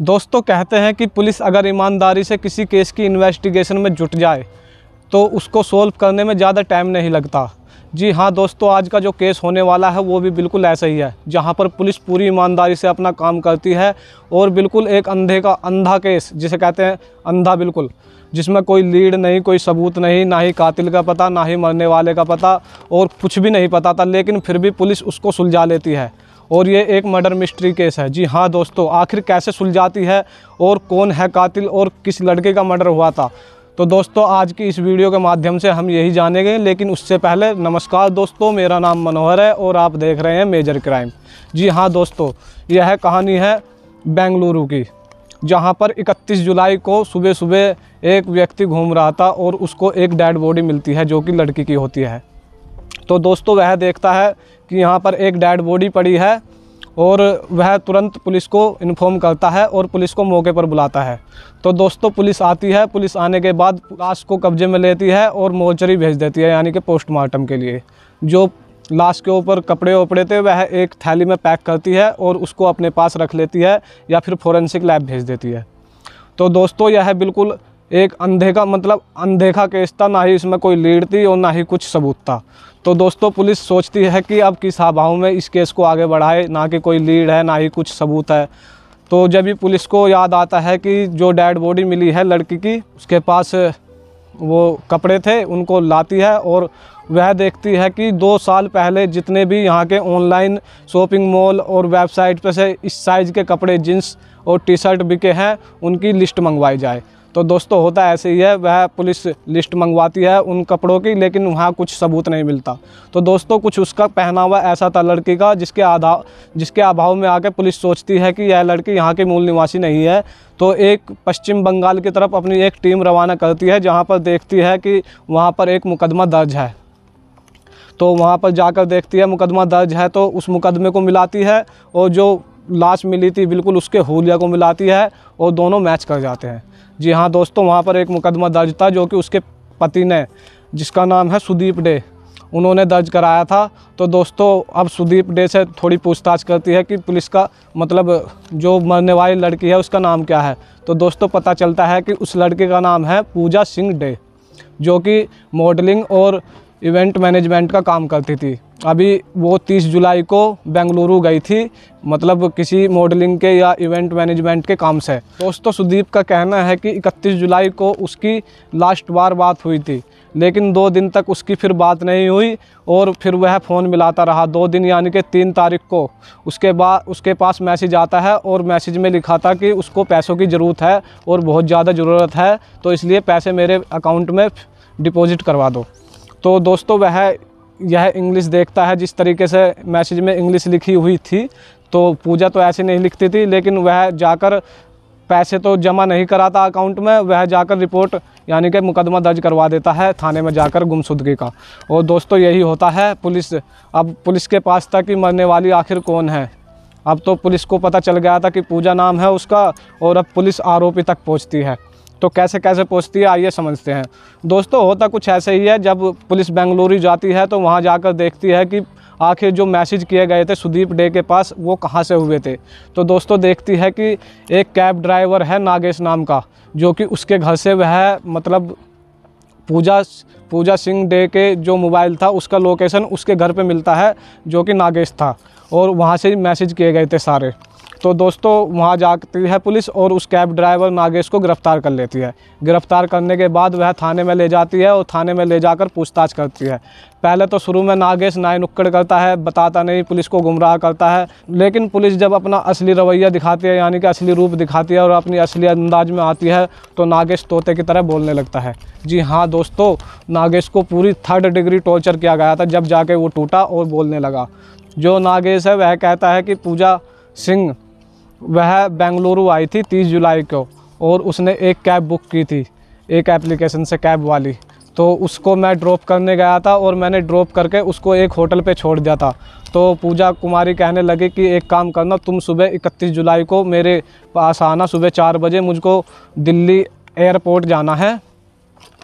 दोस्तों कहते हैं कि पुलिस अगर ईमानदारी से किसी केस की इन्वेस्टिगेशन में जुट जाए तो उसको सोल्व करने में ज़्यादा टाइम नहीं लगता। जी हाँ दोस्तों, आज का जो केस होने वाला है वो भी बिल्कुल ऐसा ही है, जहाँ पर पुलिस पूरी ईमानदारी से अपना काम करती है और बिल्कुल एक अंधा केस जिसे कहते हैं अंधा, बिल्कुल जिसमें कोई लीड नहीं, कोई सबूत नहीं, ना ही कातिल का पता, ना ही मरने वाले का पता और कुछ भी नहीं पता था, लेकिन फिर भी पुलिस उसको सुलझा लेती है। और ये एक मर्डर मिस्ट्री केस है। जी हाँ दोस्तों, आखिर कैसे सुलझाती है और कौन है कातिल और किस लड़के का मर्डर हुआ था, तो दोस्तों आज की इस वीडियो के माध्यम से हम यही जानेंगे। लेकिन उससे पहले नमस्कार दोस्तों, मेरा नाम मनोहर है और आप देख रहे हैं मेजर क्राइम। जी हाँ दोस्तों, यह कहानी है बेंगलुरु की, जहाँ पर 31 जुलाई को सुबह सुबह एक व्यक्ति घूम रहा था और उसको एक डेड बॉडी मिलती है जो कि लड़की की होती है। तो दोस्तों वह देखता है कि यहाँ पर एक डेड बॉडी पड़ी है और वह तुरंत पुलिस को इन्फॉर्म करता है और पुलिस को मौके पर बुलाता है। तो दोस्तों पुलिस आती है, पुलिस आने के बाद लाश को कब्जे में लेती है और मोर्चरी भेज देती है, यानी कि पोस्टमार्टम के लिए। जो लाश के ऊपर कपड़े वपड़े थे वह एक थैली में पैक करती है और उसको अपने पास रख लेती है या फिर फोरेंसिक लैब भेज देती है। तो दोस्तों यह बिल्कुल एक अनदेखा केस था, ना ही इसमें कोई लीड थी और ना ही कुछ सबूत था। तो दोस्तों पुलिस सोचती है कि अब किस अभाव में इस केस को आगे बढ़ाए, ना कि कोई लीड है ना ही कुछ सबूत है। तो जब भी पुलिस को याद आता है कि जो डेड बॉडी मिली है लड़की की, उसके पास वो कपड़े थे, उनको लाती है और वह देखती है कि 2 साल पहले जितने भी यहाँ के ऑनलाइन शॉपिंग मॉल और वेबसाइट पर से इस साइज़ के कपड़े, जींस और टी शर्ट बिके हैं, उनकी लिस्ट मंगवाई जाए। तो दोस्तों होता ऐसे ही है, वह पुलिस लिस्ट मंगवाती है उन कपड़ों की, लेकिन वहाँ कुछ सबूत नहीं मिलता। तो दोस्तों कुछ उसका पहनावा ऐसा था लड़की का जिसके अभाव में आके पुलिस सोचती है कि यह लड़की यहाँ की मूल निवासी नहीं है। तो एक पश्चिम बंगाल की तरफ अपनी एक टीम रवाना करती है, जहाँ पर देखती है कि वहाँ पर एक मुकदमा दर्ज है। तो वहाँ पर जाकर देखती है मुकदमा दर्ज है, तो उस मुकदमे को मिलाती है और जो लाश मिली थी बिल्कुल उसके हुलिया को मिलाती है और दोनों मैच कर जाते हैं। जी हाँ दोस्तों, वहाँ पर एक मुकदमा दर्ज था जो कि उसके पति ने, जिसका नाम है सुदीप डे, उन्होंने दर्ज कराया था। तो दोस्तों अब सुदीप डे से थोड़ी पूछताछ करती है कि पुलिस का जो मरने वाली लड़की है उसका नाम क्या है। तो दोस्तों पता चलता है कि उस लड़के का नाम है पूजा सिंह डे, जो कि मॉडलिंग और इवेंट मैनेजमेंट का काम करती थी। अभी वो 30 जुलाई को बेंगलुरु गई थी, किसी मॉडलिंग के या इवेंट मैनेजमेंट के काम से। दोस्तों सुदीप का कहना है कि 31 जुलाई को उसकी लास्ट बार बात हुई थी, लेकिन 2 दिन तक उसकी फिर बात नहीं हुई और फिर वह फ़ोन मिलाता रहा। 2 दिन यानी कि 3 तारीख को उसके बाद उसके पास मैसेज आता है और मैसेज में लिखा था कि उसको पैसों की ज़रूरत है और बहुत ज़्यादा ज़रूरत है, तो इसलिए पैसे मेरे अकाउंट में डिपॉजिट करवा दो। तो दोस्तों वह यह इंग्लिश देखता है, जिस तरीके से मैसेज में इंग्लिश लिखी हुई थी। तो पूजा तो ऐसे नहीं लिखती थी, लेकिन वह जाकर पैसे तो जमा नहीं कराता अकाउंट में, वह जाकर रिपोर्ट यानी कि मुकदमा दर्ज करवा देता है थाने में जाकर गुमशुदगी का। और दोस्तों यही होता है, अब पुलिस के पास था कि मरने वाली आखिर कौन है। अब तो पुलिस को पता चल गया था कि पूजा नाम है उसका, और अब पुलिस आरोपी तक पहुँचती है। तो कैसे पहुंचती है आइए समझते हैं। दोस्तों होता कुछ ऐसे ही है, जब पुलिस बेंगलुरु जाती है तो वहां जाकर देखती है कि आखिर जो मैसेज किए गए थे सुदीप डे के पास वो कहां से हुए थे। तो दोस्तों देखती है कि एक कैब ड्राइवर है नागेश नाम का, जो कि उसके घर से वह पूजा सिंह डे के जो मोबाइल था उसका लोकेशन उसके घर पे मिलता है, जो कि नागेश था, और वहाँ से मैसेज किए गए थे सारे। तो दोस्तों वहाँ जाती है पुलिस और उस कैब ड्राइवर नागेश को गिरफ़्तार कर लेती है। गिरफ़्तार करने के बाद वह थाने में ले जाती है और थाने में ले जाकर पूछताछ करती है। पहले तो शुरू में नागेश नाई नुक्कड़ करता है, बताता नहीं, पुलिस को गुमराह करता है, लेकिन पुलिस जब अपना असली रवैया दिखाती है यानी कि असली रूप दिखाती है और अपनी असली अंदाज में आती है तो नागेश तोते की तरह बोलने लगता है। जी हाँ दोस्तों, नागेश को पूरी 3rd डिग्री टॉर्चर किया गया था, जब जाके वो टूटा और बोलने लगा। जो नागेश है वह कहता है कि पूजा सिंह वह बेंगलुरु आई थी 30 जुलाई को और उसने एक कैब बुक की थी एक एप्लीकेशन से, कैब वाली। तो उसको मैं ड्रॉप करने गया था और मैंने ड्रॉप करके उसको एक होटल पे छोड़ दिया था। तो पूजा कुमारी कहने लगी कि एक काम करना, तुम सुबह 31 जुलाई को मेरे पास आना, सुबह 4 बजे मुझको दिल्ली एयरपोर्ट जाना है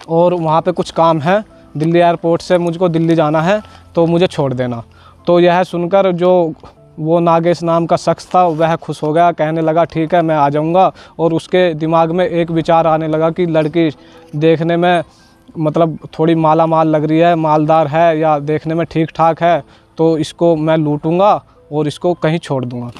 और वहाँ पे कुछ काम है, दिल्ली एयरपोर्ट से मुझको दिल्ली जाना है, तो मुझे छोड़ देना। तो यह सुनकर जो वो नागेश नाम का शख्स था, वह खुश हो गया, कहने लगा ठीक है मैं आ जाऊंगा। और उसके दिमाग में एक विचार आने लगा कि लड़की देखने में मतलब थोड़ी माला माल लग रही है, मालदार है या देखने में ठीक ठाक है, तो इसको मैं लूटूंगा और इसको कहीं छोड़ दूंगा।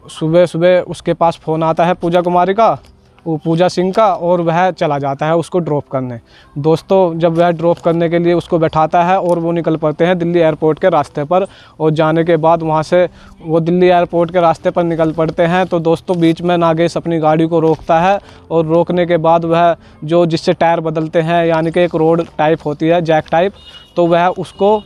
सुबह सुबह उसके पास फ़ोन आता है पूजा कुमारी का, वो पूजा सिंह का, और वह चला जाता है उसको ड्रॉप करने। दोस्तों जब वह ड्रॉप करने के लिए उसको बैठाता है और वो निकल पड़ते हैं दिल्ली एयरपोर्ट के रास्ते पर। और जाने के बाद वहाँ से वो दिल्ली एयरपोर्ट के रास्ते पर निकल पड़ते हैं। तो दोस्तों बीच में नागेश अपनी गाड़ी को रोकता है, और रोकने के बाद वह जो जिससे टायर बदलते हैं, यानी कि एक रोड टाइप होती है, जैक टाइप, तो वह उसको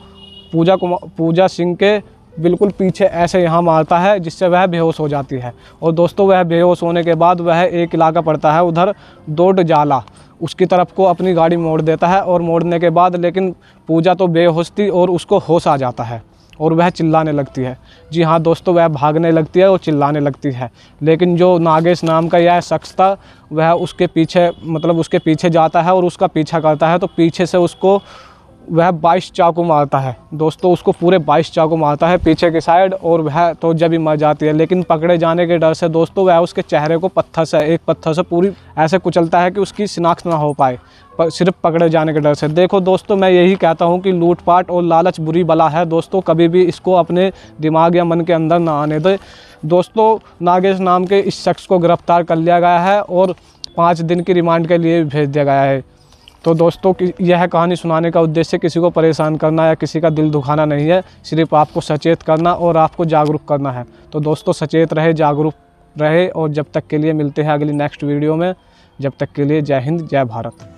पूजा सिंह के बिल्कुल पीछे ऐसे यहाँ मारता है, जिससे वह बेहोश हो जाती है। और दोस्तों वह बेहोश होने के बाद वह एक इलाका पड़ता है उधर डोड जाला, उसकी तरफ को अपनी गाड़ी मोड़ देता है। और मोड़ने के बाद लेकिन पूजा तो बेहोश थी और उसको होश आ जाता है और वह चिल्लाने लगती है। जी हाँ दोस्तों, वह भागने लगती है और चिल्लाने लगती है। लेकिन जो नागेश नाम का यह शख्स था वह उसके पीछे मतलब उसके पीछे जाता है और उसका पीछा करता है। तो पीछे से उसको वह 22 चाकू मारता है दोस्तों, उसको पूरे 22 चाकू मारता है पीछे की साइड, और वह तो जब ही मर जाती है। लेकिन पकड़े जाने के डर से दोस्तों वह उसके चेहरे को एक पत्थर से पूरी ऐसे कुचलता है कि उसकी शिनाख्त ना हो पाए, सिर्फ पकड़े जाने के डर से। देखो दोस्तों, मैं यही कहता हूँ कि लूटपाट और लालच बुरी बला है दोस्तों, कभी भी इसको अपने दिमाग या मन के अंदर ना आने दे। दोस्तों नागेश नाम के इस शख्स को गिरफ्तार कर लिया गया है और 5 दिन की रिमांड के लिए भेज दिया गया है। तो दोस्तों यह कहानी सुनाने का उद्देश्य किसी को परेशान करना या किसी का दिल दुखाना नहीं है, सिर्फ आपको सचेत करना और आपको जागरूक करना है। तो दोस्तों सचेत रहे, जागरूक रहे, और जब तक के लिए मिलते हैं अगली नेक्स्ट वीडियो में। जब तक के लिए जय हिंद, जय भारत।